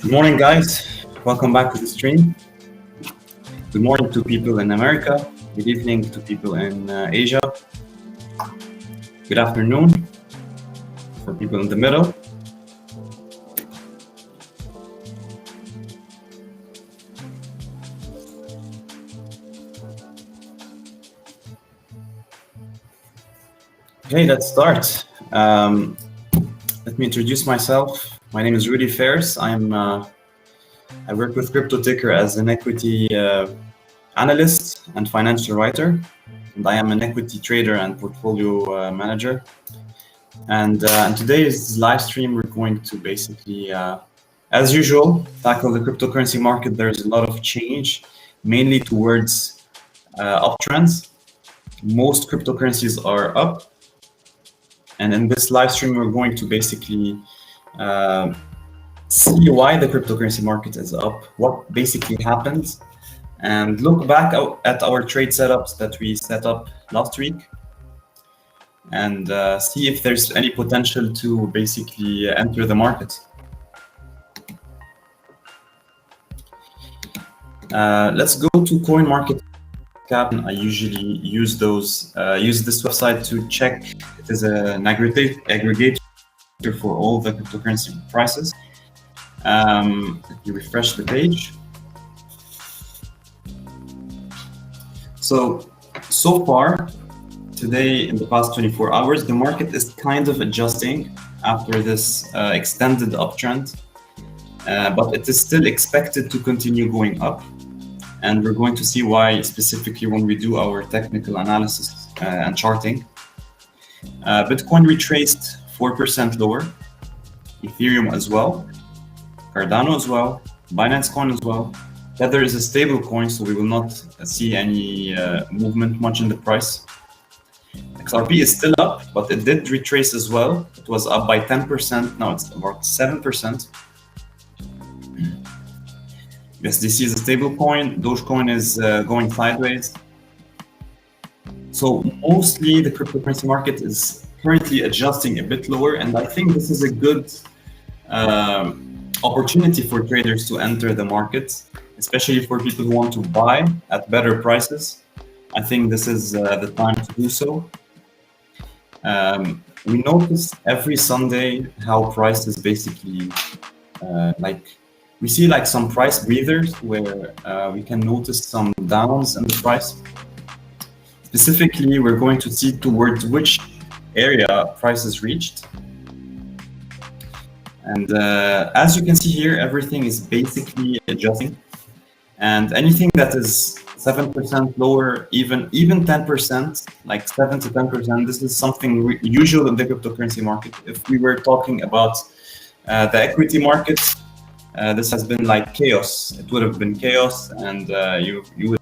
Good morning, guys. Welcome back to the stream. Good morning to people in America. Good evening to people in Asia. Good afternoon for people in the middle. Okay, let's start. Let me introduce myself. My name is Rudy Fares. I work with CryptoTicker as an equity analyst and financial writer, and I am an equity trader and portfolio manager. And in today's live stream, we're going to basically, as usual, tackle the cryptocurrency market. There's a lot of change, mainly towards uptrends. Most cryptocurrencies are up. And in this live stream, we're going to basically see why the cryptocurrency market is up, what basically happens, and look back at our trade setups that we set up last week, and see if there's any potential to basically enter the market. Let's go to CoinMarketCap. I usually use this website to check. It is an aggregator for all the cryptocurrency prices. Let me refresh the page. So far today, in the past 24 hours, the market is kind of adjusting after this extended uptrend, but it is still expected to continue going up. And we're going to see why specifically when we do our technical analysis and charting. Bitcoin retraced 4% lower, Ethereum as well, Cardano as well, Binance Coin as well. Tether is a stable coin, so we will not see any movement much in the price. XRP is still up, but it did retrace as well. It was up by 10%, now it's about 7%. USDC is a stable coin, Dogecoin is going sideways. So mostly the cryptocurrency market is currently adjusting a bit lower, and I think this is a good opportunity for traders to enter the market, especially for people who want to buy at better prices. I think this is the time to do so. We notice every Sunday how prices basically we see like some price breathers where we can notice some downs in the price. Specifically, we're going to see towards which area prices reached. And as you can see here, everything is basically adjusting. And anything that is 7% lower, even 10%, like 7 to 10%, this is something usual in the cryptocurrency market. If we were talking about the equity markets, this has been like chaos. It would have been chaos, and you would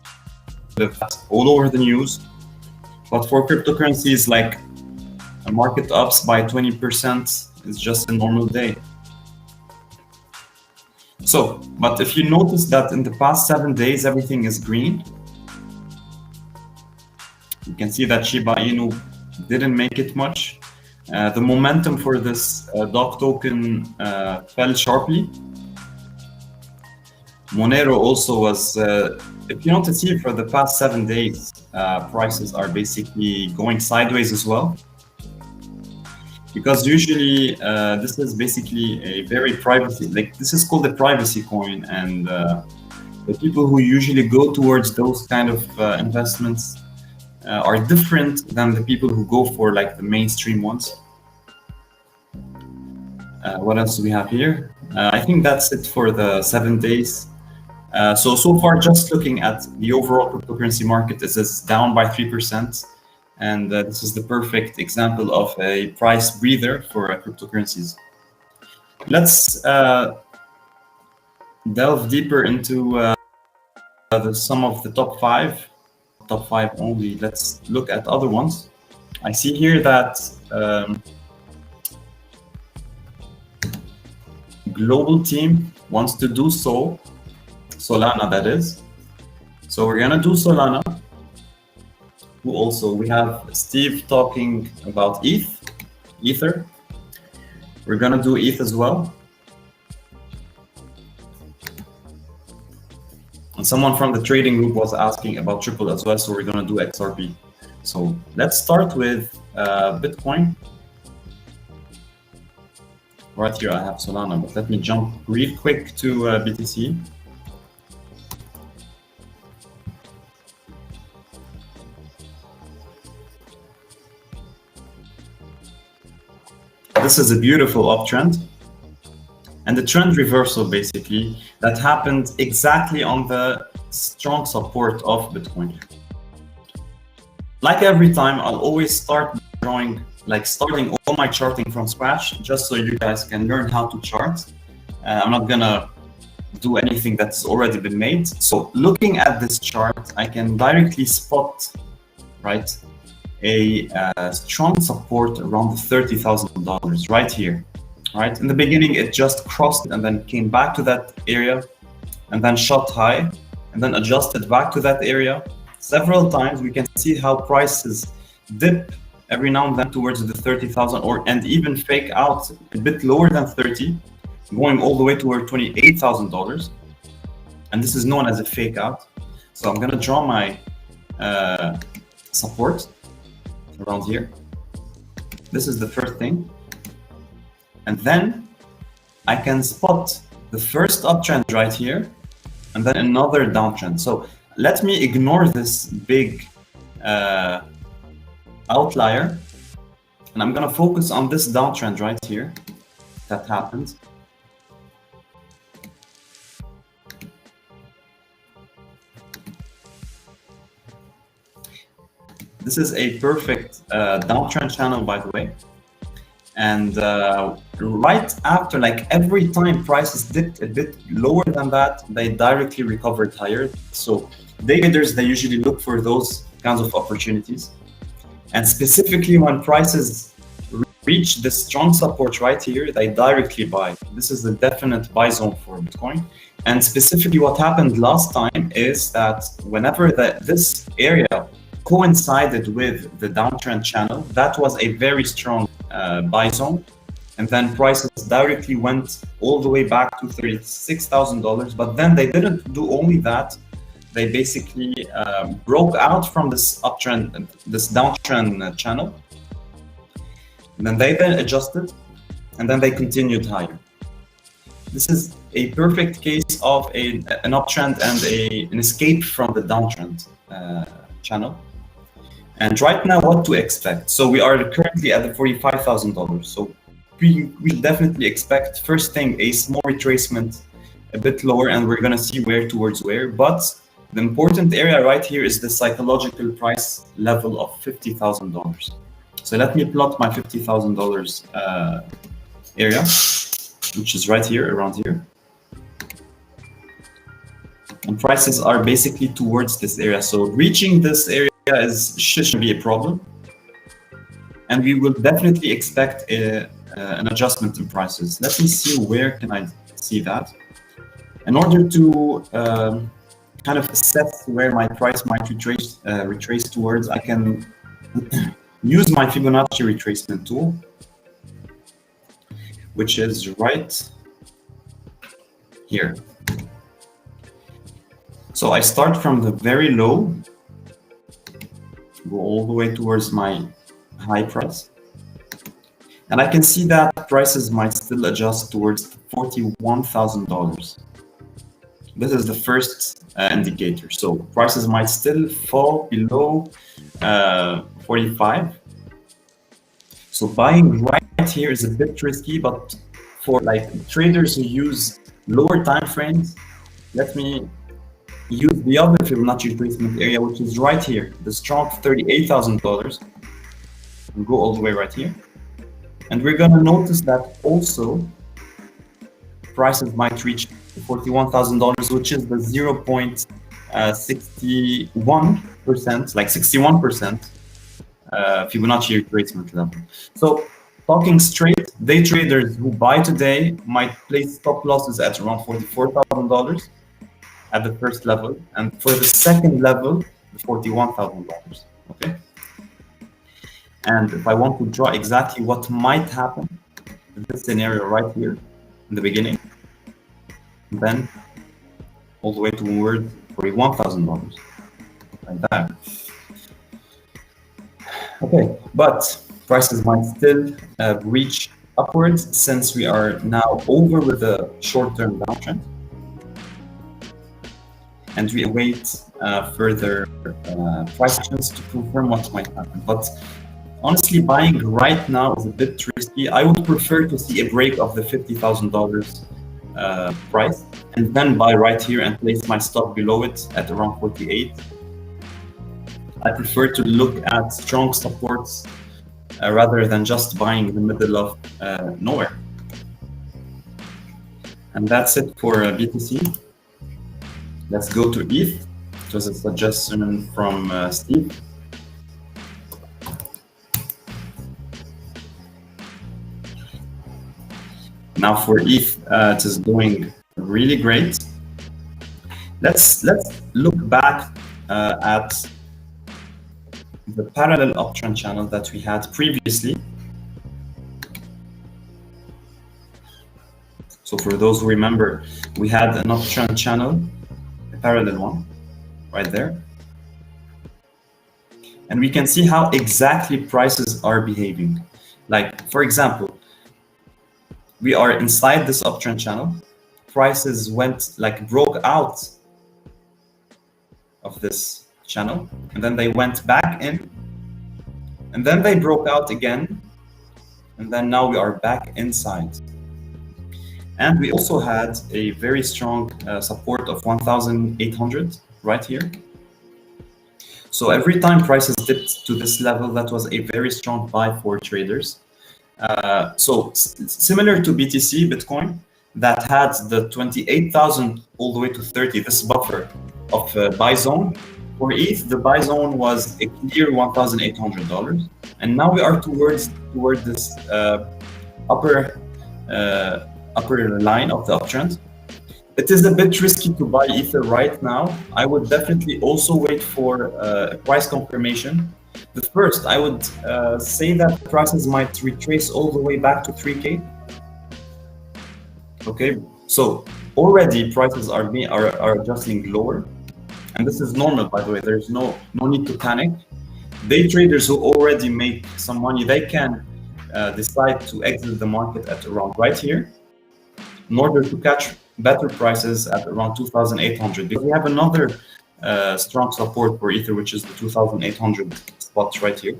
have all over the news. But for cryptocurrencies, like a market ups by 20% is just a normal day. So, but if you notice that in the past 7 days, everything is green, you can see that Shiba Inu didn't make it much. The momentum for this dog token fell sharply. Monero also was, if you notice here, for the past 7 days, prices are basically going sideways as well. Because usually this is basically a very privacy, like this is called a privacy coin, and the people who usually go towards those kind of investments are different than the people who go for like the mainstream ones. What else do we have here? I think that's it for the 7 days. So far, just looking at the overall cryptocurrency market, it is down by 3%. And this is the perfect example of a price breather for cryptocurrencies. Let's delve deeper into some of the top five only. Let's look at other ones. I see here that global team wants to do Solana, that is. So we're gonna do Solana. We have Steve talking about Ether. We're gonna do ETH as well. And someone from the trading group was asking about triple as well, so we're gonna do XRP. So let's start with Bitcoin. Right here I have Solana, but let me jump real quick to BTC. This is a beautiful uptrend. And the trend reversal, basically, that happened exactly on the strong support of Bitcoin. Like every time, I'll always start starting all my charting from scratch, just so you guys can learn how to chart. I'm not gonna do anything that's already been made. So looking at this chart, I can directly spot, right, a strong support around the $30,000 right here. Right, in the beginning, it just crossed and then came back to that area and then shot high and then adjusted back to that area. Several times we can see how prices dip every now and then towards the 30,000 and even fake out a bit lower than 30, going all the way toward $28,000. And this is known as a fake out. So I'm gonna draw my support around here. This is the first thing. And then I can spot the first uptrend right here and then another downtrend. So let me ignore this big outlier, and I'm gonna focus on this downtrend right here that happened. This is a perfect downtrend channel, by the way. And right after, like every time prices dipped a bit lower than that, they directly recovered higher. So day traders, they usually look for those kinds of opportunities. And specifically when prices reach this strong support right here, they directly buy. This is a definite buy zone for Bitcoin. And specifically what happened last time is that whenever this area coincided with the downtrend channel, that was a very strong buy zone, and then prices directly went all the way back to $36,000. But then they didn't do only that; they basically broke out from this uptrend, this downtrend channel, and then they adjusted, and then they continued higher. This is a perfect case of an uptrend and an escape from the downtrend channel. And right now, what to expect? So we are currently at the $45,000. So we definitely expect, first thing, a small retracement a bit lower, and we're gonna see where towards where. But the important area right here is the psychological price level of $50,000. So let me plot my $50,000 area, which is right here, around here. And prices are basically towards this area. So reaching this area shouldn't be a problem, and we will definitely expect an adjustment in prices. Let me see, where can I see that? In order to kind of assess where my price might retrace towards, I can use my Fibonacci retracement tool, which is right here. So I start from the very low, go all the way towards my high price. And I can see that prices might still adjust towards $41,000. This is the first indicator. So prices might still fall below 45. So buying right here is a bit risky, but for like traders who use lower time frames, let me use the other Fibonacci retracement area, which is right here, the strong $38,000, and go all the way right here. And we're gonna notice that also prices might reach $41,000, which is the 0.61%, like 61% Fibonacci retracement level. So talking straight, day traders who buy today might place stop losses at around $44,000 at the first level, and for the second level, $41,000. Okay. And if I want to draw exactly what might happen in this scenario right here in the beginning, then all the way toward $41,000, like that. Okay, but prices might still reach upwards since we are now over with the short-term downtrend, and we await further price actions to confirm what might happen. But honestly, buying right now is a bit risky. I would prefer to see a break of the $50,000 price and then buy right here and place my stop below it at around 48. I prefer to look at strong supports rather than just buying in the middle of nowhere. And that's it for BTC. Let's go to ETH. It was a suggestion from Steve. Now for ETH, it is doing really great. Let's look back at the parallel uptrend channel that we had previously. So for those who remember, we had an uptrend channel, a parallel one, right there. And we can see how exactly prices are behaving. Like, for example, we are inside this uptrend channel. Prices went, like, broke out of this channel, and then they went back in, and then they broke out again, and then now we are back inside. And we also had a very strong support of 1,800 right here. So every time prices dipped to this level, that was a very strong buy for traders. So similar to BTC, Bitcoin, that had the 28,000 all the way to 30, this buffer of buy zone. For ETH, the buy zone was a clear $1,800, and now we are toward this upper line of the uptrend. It is a bit risky to buy Ether right now. I would definitely also wait for a price confirmation. But first, I would say that prices might retrace all the way back to 3K. Okay, so already prices are adjusting lower. And this is normal, by the way. There's no need to panic. Day traders who already make some money, they can decide to exit the market at around right here in order to catch better prices at around 2,800. Because we have another strong support for Ether, which is the 2,800 spot right here.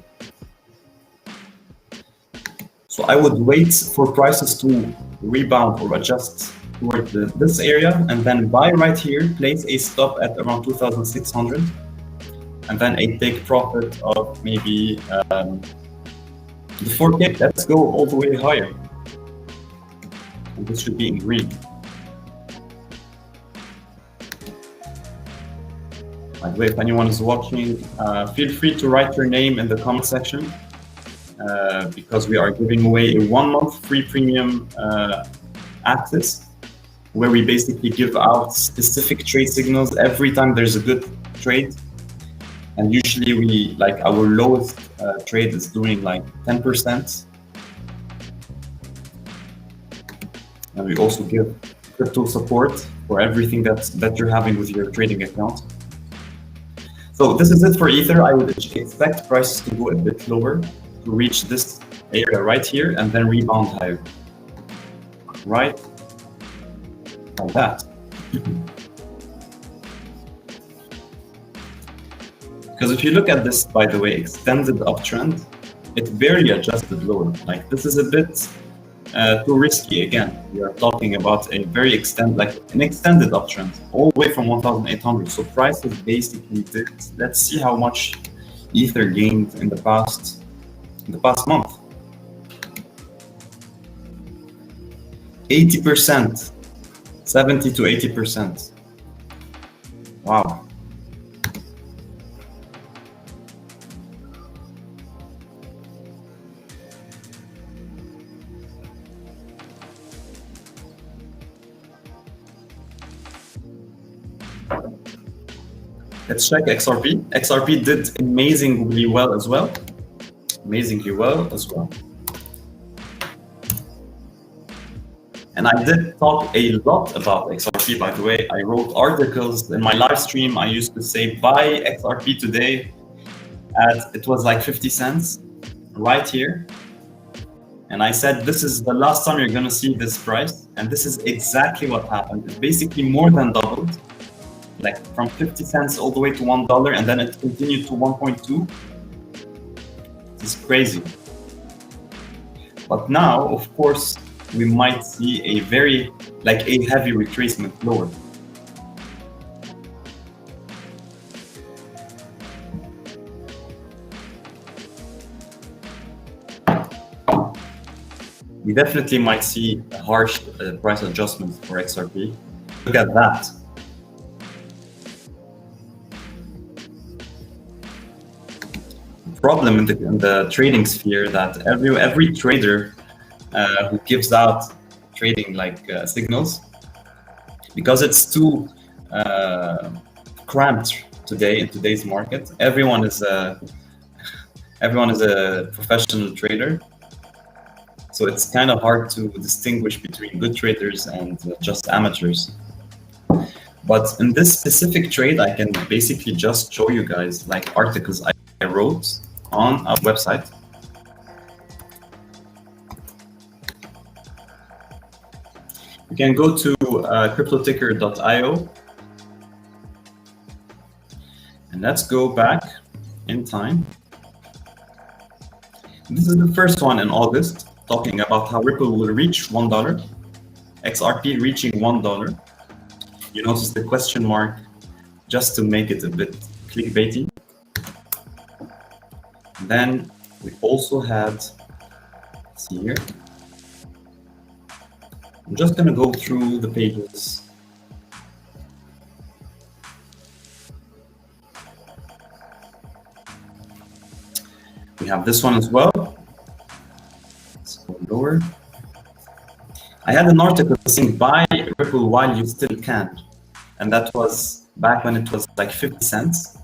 So I would wait for prices to rebound or adjust toward this area, and then buy right here, place a stop at around 2,600, and then a take profit of maybe the 4K. Let's go all the way higher. And this should be in green. By the way, if anyone is watching, feel free to write your name in the comment section because we are giving away a 1-month free premium access, where we basically give out specific trade signals every time there's a good trade. And usually we, like, our lowest trade is doing like 10%. And we also give crypto support for everything that you're having with your trading account. So this is it for Ether. I would expect prices to go a bit lower to reach this area right here and then rebound higher. Right? Like that. Because if you look at this, by the way, extended uptrend, it barely adjusted lower. Like, this is a bit too risky. Again, we are talking about a very extended uptrend all the way from 1,800. So prices basically did. Let's see how much Ether gained in the past month. 80%, 70 to 80%. Wow. Let's check XRP. XRP did amazingly well as well. And I did talk a lot about XRP, by the way. I wrote articles in my live stream. I used to say, buy XRP today at, it was like 50 cents right here. And I said, this is the last time you're going to see this price. And this is exactly what happened. It basically more than doubled, like from 50 cents all the way to $1. And then it continued to 1.2. It's crazy. But now, of course, we might see a very, like a heavy retracement lower. We definitely might see a harsh price adjustment for XRP. Look at that. The problem in the trading sphere that every trader who gives out trading like signals, because it's too cramped today in today's market. Everyone is a professional trader, so it's kind of hard to distinguish between good traders and just amateurs. But in this specific trade, I can basically just show you guys like articles I wrote on our website. You can go to CryptoTicker.io, and let's go back in time. This is the first one in August, talking about how Ripple will reach $1, XRP reaching $1. You notice the question mark just to make it a bit clickbaity. Then we also had, let's see here. I'm just going to go through the pages. We have this one as well. Let's go lower. I had an article saying buy Ripple while you still can. And that was back when it was like 50 cents.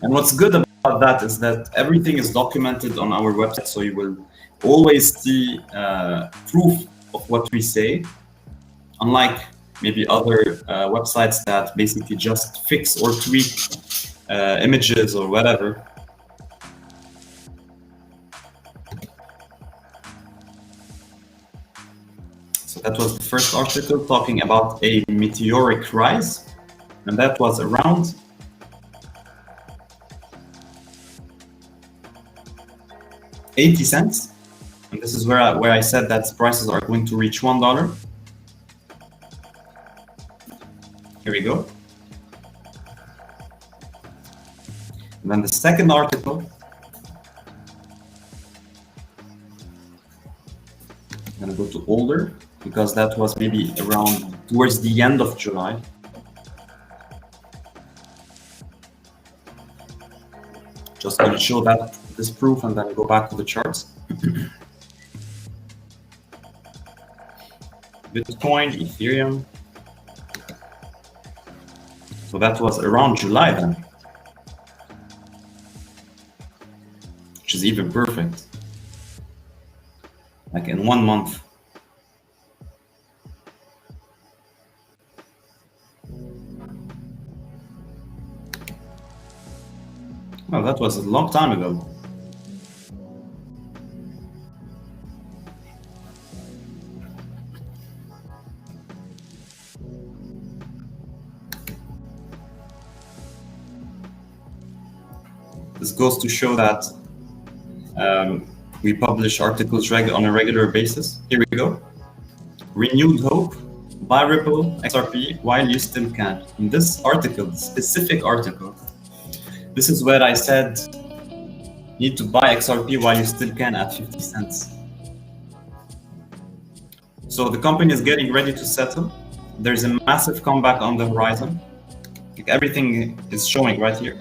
And what's good about that is that everything is documented on our website. So you will always see proof of what we say, unlike maybe other websites that basically just fix or tweak images or whatever. So that was the first article talking about a meteoric rise, and that was around $0.80. And this is where I said that prices are going to reach $1. Here we go. And then the second article, I'm going to go to older, because that was maybe around towards the end of July. Just going to show that this proof and then go back to the charts. Bitcoin, Ethereum. So that was around July then, which is even perfect. Like in 1 month. Well, that was a long time ago. This goes to show that we publish articles on a regular basis. Here we go. Renewed hope, buy Ripple XRP while you still can. In this article, the specific article, this is where I said, need to buy XRP while you still can at 50 cents. So the company is getting ready to settle. There's a massive comeback on the horizon. Like everything is showing right here.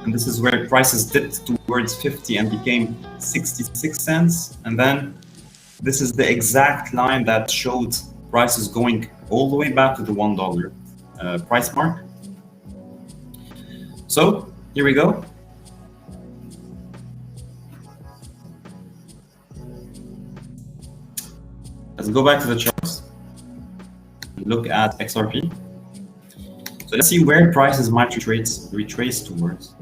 And this is where prices dipped towards 50 and became 66 cents. And then this is the exact line that showed prices going all the way back to the $1 price mark. So here we go. Let's go back to the charts. look at XRP. So let's see where prices might retrace towards.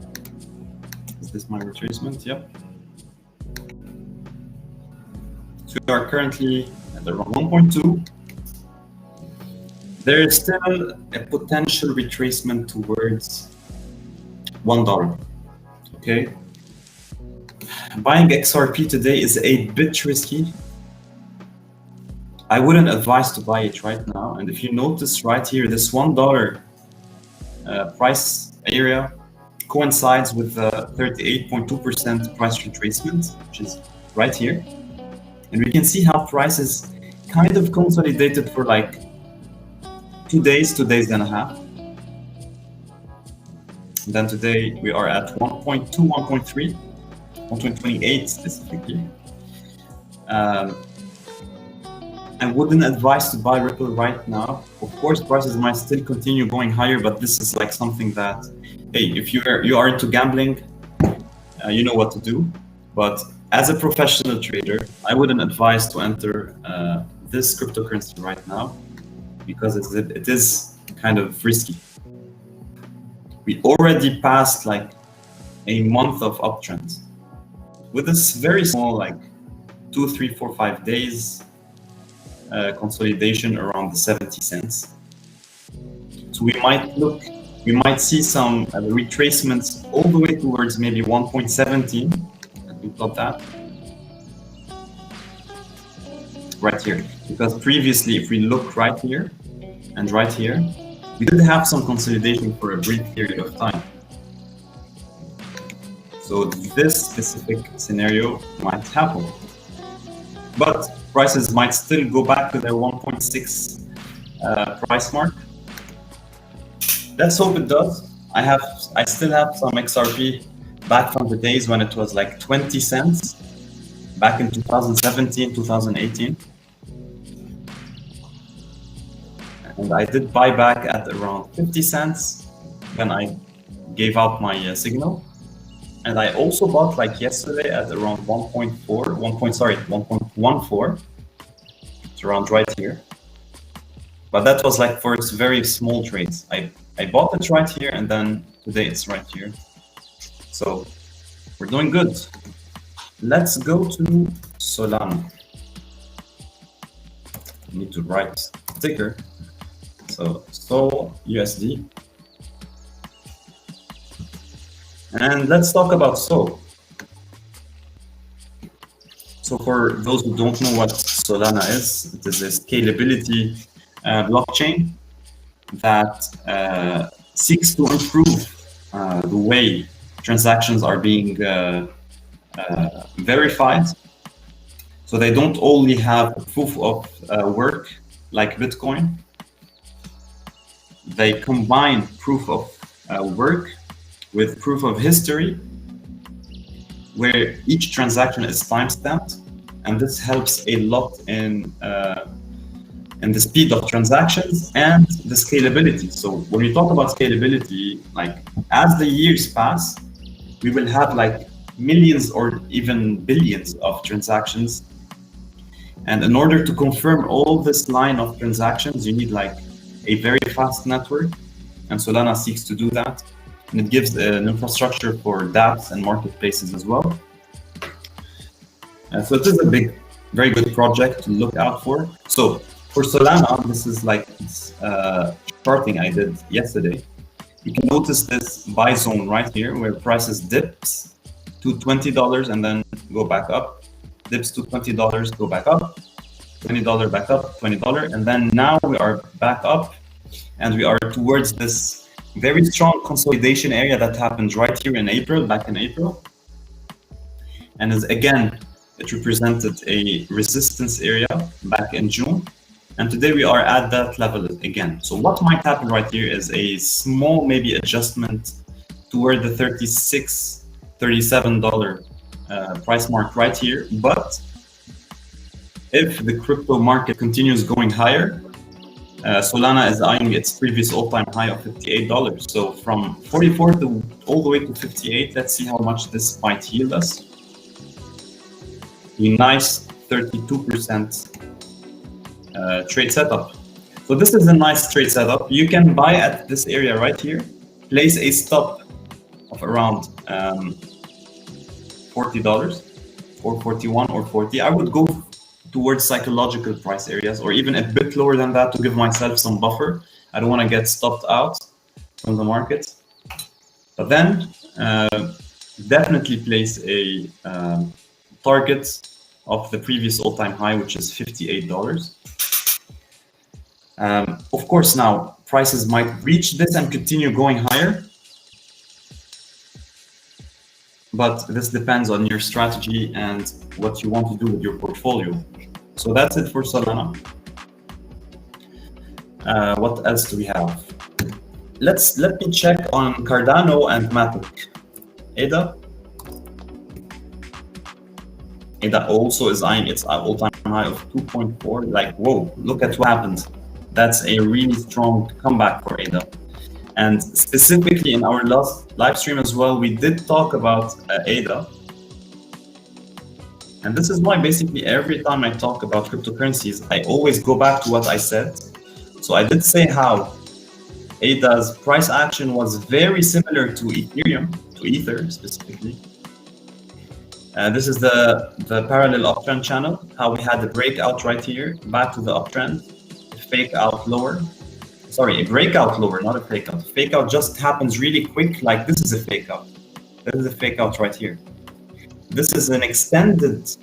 Is this my retracement? Yep. So we are currently at around 1.2. There is still a potential retracement towards $1. Okay. Buying XRP today is a bit risky. I wouldn't advise to buy it right now. And if you notice right here, this $1 price area coincides with the 38.2% price retracement, which is right here. And we can see how prices kind of consolidated for like 2 days, 2 days and a half. And then today we are at 1.2, 1.3, 1.28 specifically. I wouldn't advise to buy Ripple right now. Of course, prices might still continue going higher, but this is like something that, hey, if you are into gambling, you know what to do. But as a professional trader, I wouldn't advise to enter this cryptocurrency right now because it is kind of risky. We already passed like a month of uptrend with this very small, like 2, 3, 4, 5 days consolidation around the 70 cents. So we might see some retracements all the way towards maybe 1.17. Let me plot that right here, because previously, if we look right here and right here, we did have some consolidation for a brief period of time. So this specific scenario might happen, but prices might still go back to their 1.6 price mark. Let's hope it does. I still have some XRP back from the days when it was like 20 cents back in 2017, 2018. And I did buy back at around 50 cents when I gave out my signal. And I also bought like yesterday at around 1.14. It's around right here. But that was like for its very small trades. I bought it right here and then today it's right here. So we're doing good. Let's go to Solana. I need to write ticker. So Sol USD. And let's talk about Sol. So for those who don't know what Solana is, it is a scalability blockchain that seeks to improve the way transactions are being verified. So they don't only have proof of work like Bitcoin. They combine proof of work with proof of history, where each transaction is timestamped, and this helps a lot in the speed of transactions and the scalability. So when we talk about scalability, like as the years pass, we will have like millions or even billions of transactions. And in order to confirm all this line of transactions, you need like a very fast network, and Solana seeks to do that. And it gives an infrastructure for dApps and marketplaces as well. So it is a very good project to look out for. So for Solana, this is like this charting I did yesterday. You can notice this buy zone right here where prices dips to $20 and then go back up, dips to $20, go back up, $20 back up, $20, and then now we are back up and we are towards this very strong consolidation area that happened right here in April, back in April. And as again, it represented a resistance area back in June. And today we are at that level again. So what might happen right here is a small maybe adjustment toward the $36, $37 price mark right here. But if the crypto market continues going higher, Solana is eyeing its previous all-time high of $58. So from 44 to all the way to 58, let's see how much this might yield us. A nice 32% trade setup. So this is a nice trade setup. You can buy at this area right here, place a stop of around $40 or 41 or 40. I would go towards psychological price areas or even a bit lower than that to give myself some buffer. I don't want to get stopped out from the market. But then definitely place a target of the previous all-time high, which is $58. Of course, now prices might reach this and continue going higher, but this depends on your strategy and what you want to do with your portfolio. So that's it for Solana. What else do we have? Let me check on Cardano and Matic. ADA. ADA also is eyeing its all-time high of 2.4. Like, whoa, look at what happened. That's a really strong comeback for ADA. And specifically in our last live stream as well, we did talk about ADA. And this is why basically every time I talk about cryptocurrencies, I always go back to what I said. So I did say how ADA's price action was very similar to Ethereum, to Ether specifically. This is the parallel uptrend channel, how we had the breakout right here, back to the uptrend, fake out lower. Sorry, a breakout lower, not a fake out. Fake out just happens really quick, like this is a fake out. This is a fake out right here. This is an extended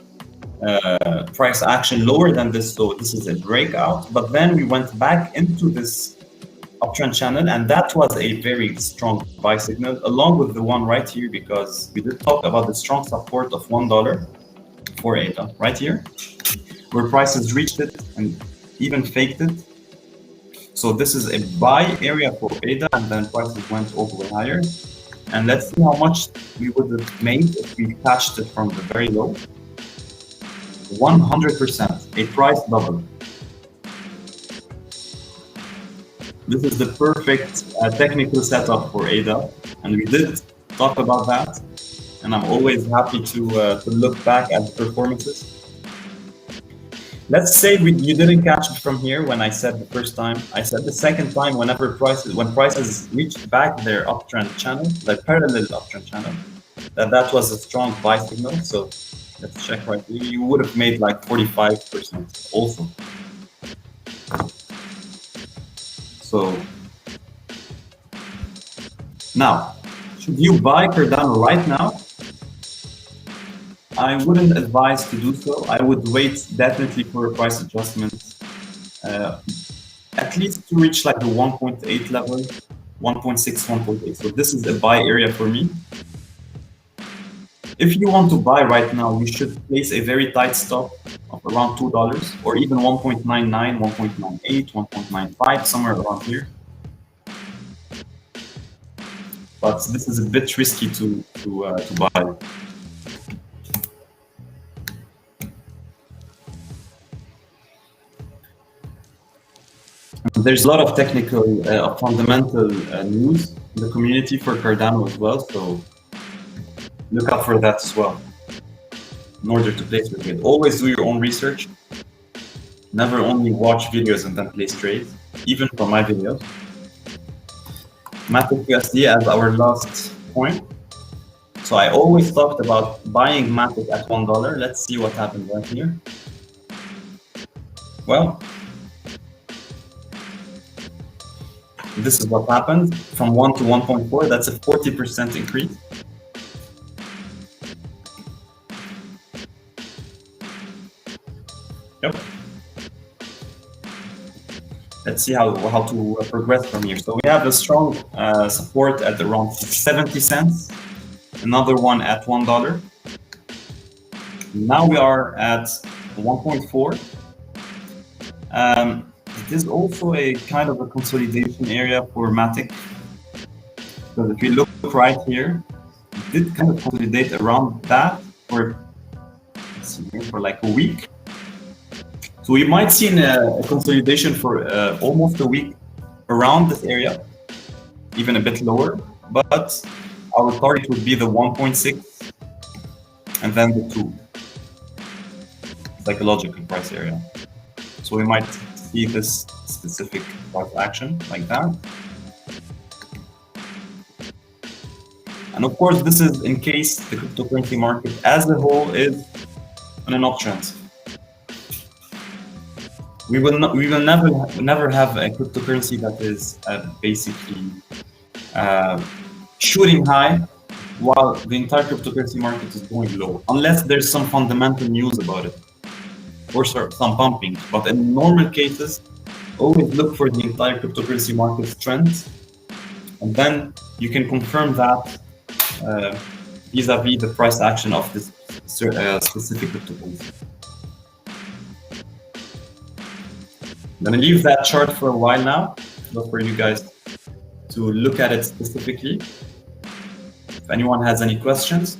price action lower than this, so this is a breakout. But then we went back into this uptrend channel, and that was a very strong buy signal, along with the one right here, because we did talk about the strong support of $1 for ADA right here, where prices reached it and even faked it. So this is a buy area for ADA, and then prices went all the way higher. And let's see how much we would have made if we patched it from the very low. 100%, a price double. This is the perfect technical setup for ADA, and we did talk about that. And I'm always happy to look back at the performances. Let's say you didn't catch it from here when I said the first time. I said the second time when prices reached back their uptrend channel, the parallel uptrend channel, that was a strong buy signal. So let's check right here. You would have made like 45% also. So now, should you buy Cardano right now? I wouldn't advise to do so. I would wait definitely for a price adjustment, at least to reach like the 1.8 level, 1.6, 1.8. So this is a buy area for me. If you want to buy right now, you should place a very tight stop of around $2 or even 1.99, 1.98, 1.95, somewhere around here. But this is a bit risky to buy. There's a lot of technical, fundamental news in the community for Cardano as well, so look out for that as well in order to place your trade. Always do your own research. Never only watch videos and then place trades, even from my videos. Matic USD as our last point. So I always talked about buying Matic at $1. Let's see what happened right here. Well, this is what happened from 1 to 1.4. That's a 40% increase. Yep. Let's see how to progress from here. So we have a strong support at around 70 cents. Another one at $1. Now we are at 1.4. It is also a kind of a consolidation area for Matic. Because if you look right here, it did kind of consolidate around that for like a week. So we might see a consolidation for almost a week around this area, even a bit lower. But our target would be the 1.6 and then the 2 psychological price area. So we might see this specific price action like that. And of course, this is in case the cryptocurrency market as a whole is on an uptrend. We will never have a cryptocurrency that is basically shooting high while the entire cryptocurrency market is going low, unless there's some fundamental news about it or some pumping. But in normal cases, always look for the entire cryptocurrency market's trends, and then you can confirm that vis-a-vis the price action of this specific cryptocurrency. I'm gonna leave that chart for a while now, just for you guys to look at it specifically. If anyone has any questions,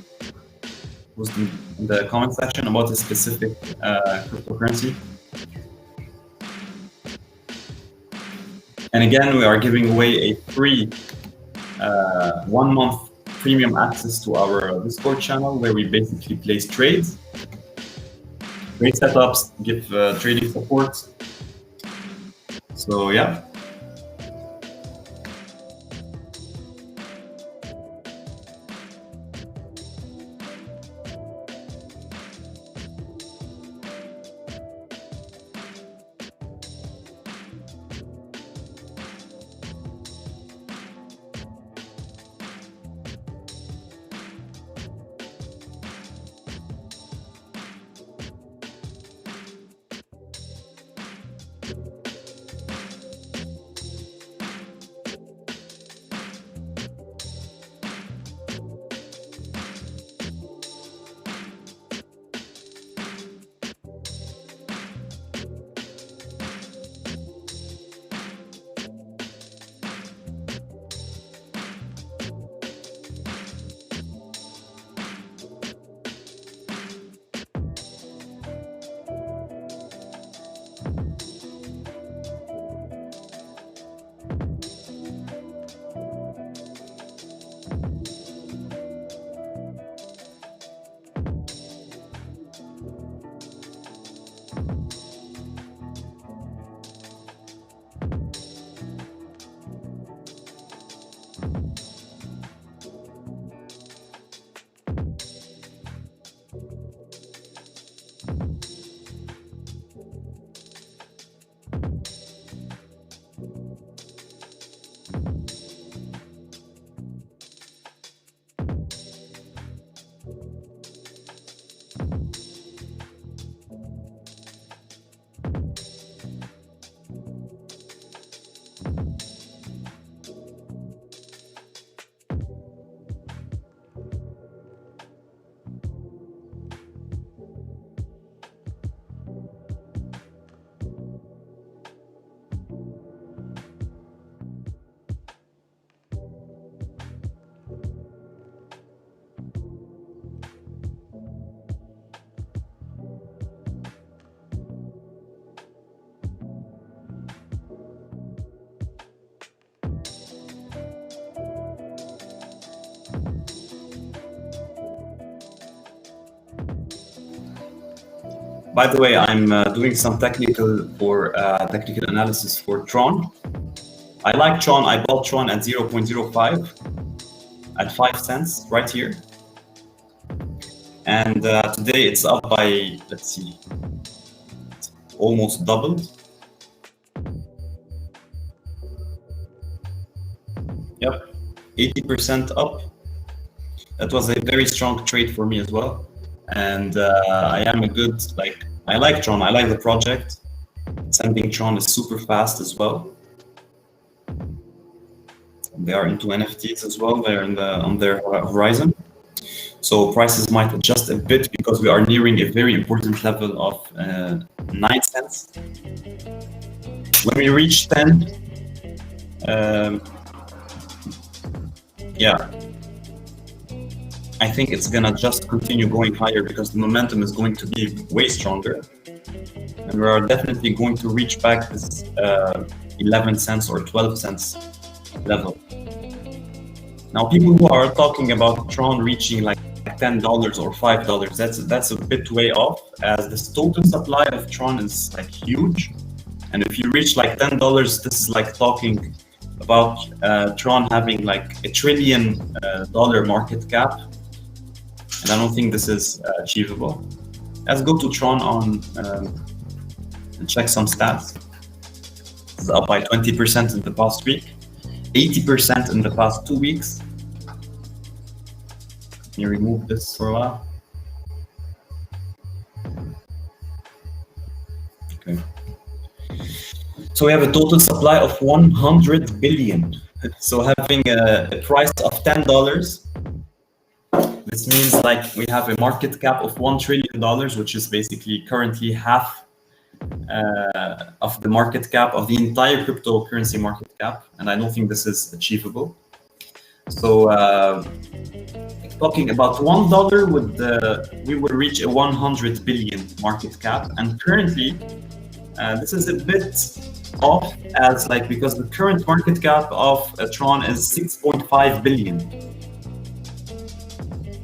post them in the comment section about a specific cryptocurrency. And again, we are giving away a free 1 month premium access to our Discord channel, where we basically place trades, trade setups, give trading support. So yeah. By the way, I'm doing some technical analysis for Tron. I like Tron. I bought Tron at 0.05 at 5 cents right here. And today it's up by, let's see, almost doubled. Yep, 80% up. That was a very strong trade for me as well. And I am a good, I like Tron, I like the project. Sending Tron is super fast as well. They are into NFTs as well, they're on their horizon. So prices might adjust a bit because we are nearing a very important level of 9 cents. When we reach 10, yeah, I think it's gonna just continue going higher because the momentum is going to be way stronger. And we are definitely going to reach back this 11 cents or 12 cents level. Now, people who are talking about Tron reaching like $10 or $5, that's a bit way off, as this total supply of Tron is like huge. And if you reach like $10, this is like talking about Tron having like $1 trillion market cap. And I don't think this is achievable. Let's go to Tron on and check some stats. It's up by 20% in the past week, 80% in the past 2 weeks. Can you remove this for a while? Okay. So we have a total supply of 100 billion. So having a price of $10, this means like we have a market cap of $1 trillion, which is basically currently half of the market cap of the entire cryptocurrency market cap. And I don't think this is achievable. So talking about $1 we will reach a 100 billion market cap. And currently, this is a bit off as like because the current market cap of Tron is 6.5 billion.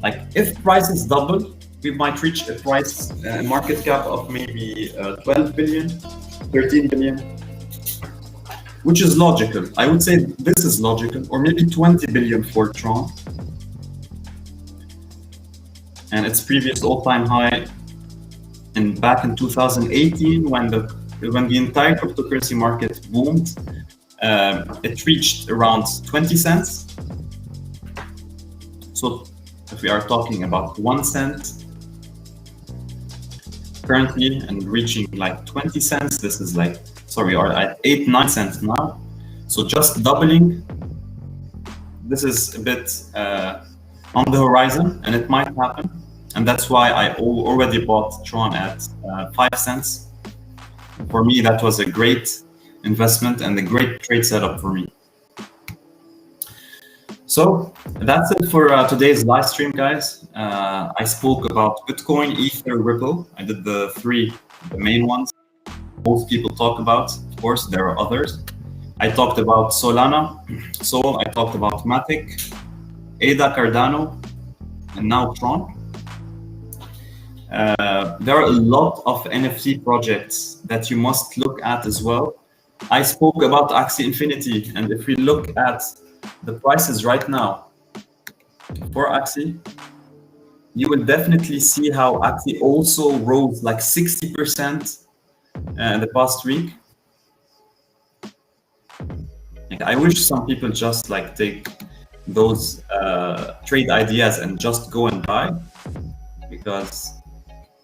Like if prices double, we might reach a price market cap of maybe 12 billion, 13 billion, which is logical. I would say this is logical, or maybe 20 billion for Tron. And its previous all-time high back in 2018 when the entire cryptocurrency market boomed, it reached around 20 cents. So if we are talking about 1 cent currently and reaching like 20 cents, this is like, sorry, we are at 8-9 cents now. So just doubling, this is a bit on the horizon, and it might happen. And that's why I already bought Tron at 5 cents. For me, that was a great investment and a great trade setup for me. So that's it for today's live stream, guys. I spoke about Bitcoin, Ether, Ripple. I did the main ones most people talk about. Of course, there are others. I talked about Solana, Sol. I talked about Matic, ADA, Cardano, and now Tron. There are a lot of NFT projects that you must look at as well. I spoke about Axie Infinity, and if we look at the prices right now for Axie, you will definitely see how Axie also rose like 60% in the past week. Like, I wish some people just like take those trade ideas and just go and buy, because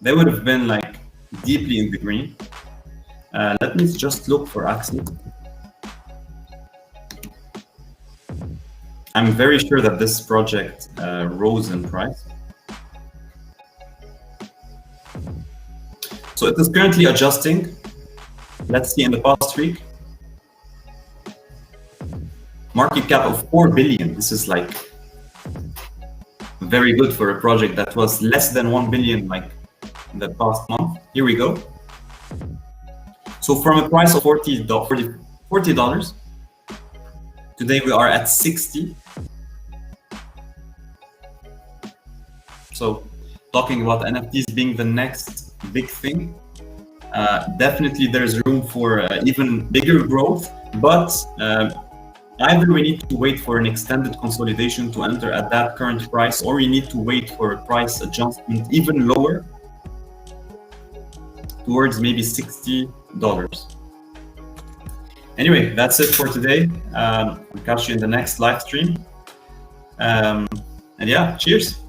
they would have been like deeply in the green. Let me just look for Axie. I'm very sure that this project rose in price. So it is currently adjusting. Let's see in the past week. Market cap of 4 billion. This is like very good for a project that was less than 1 billion like in the past month. Here we go. So from a price of $40, today we are at 60. So talking about NFTs being the next big thing, definitely there's room for even bigger growth, but either we need to wait for an extended consolidation to enter at that current price, or we need to wait for a price adjustment even lower towards maybe $60. Anyway, that's it for today. I'll catch you in the next live stream. And yeah, cheers.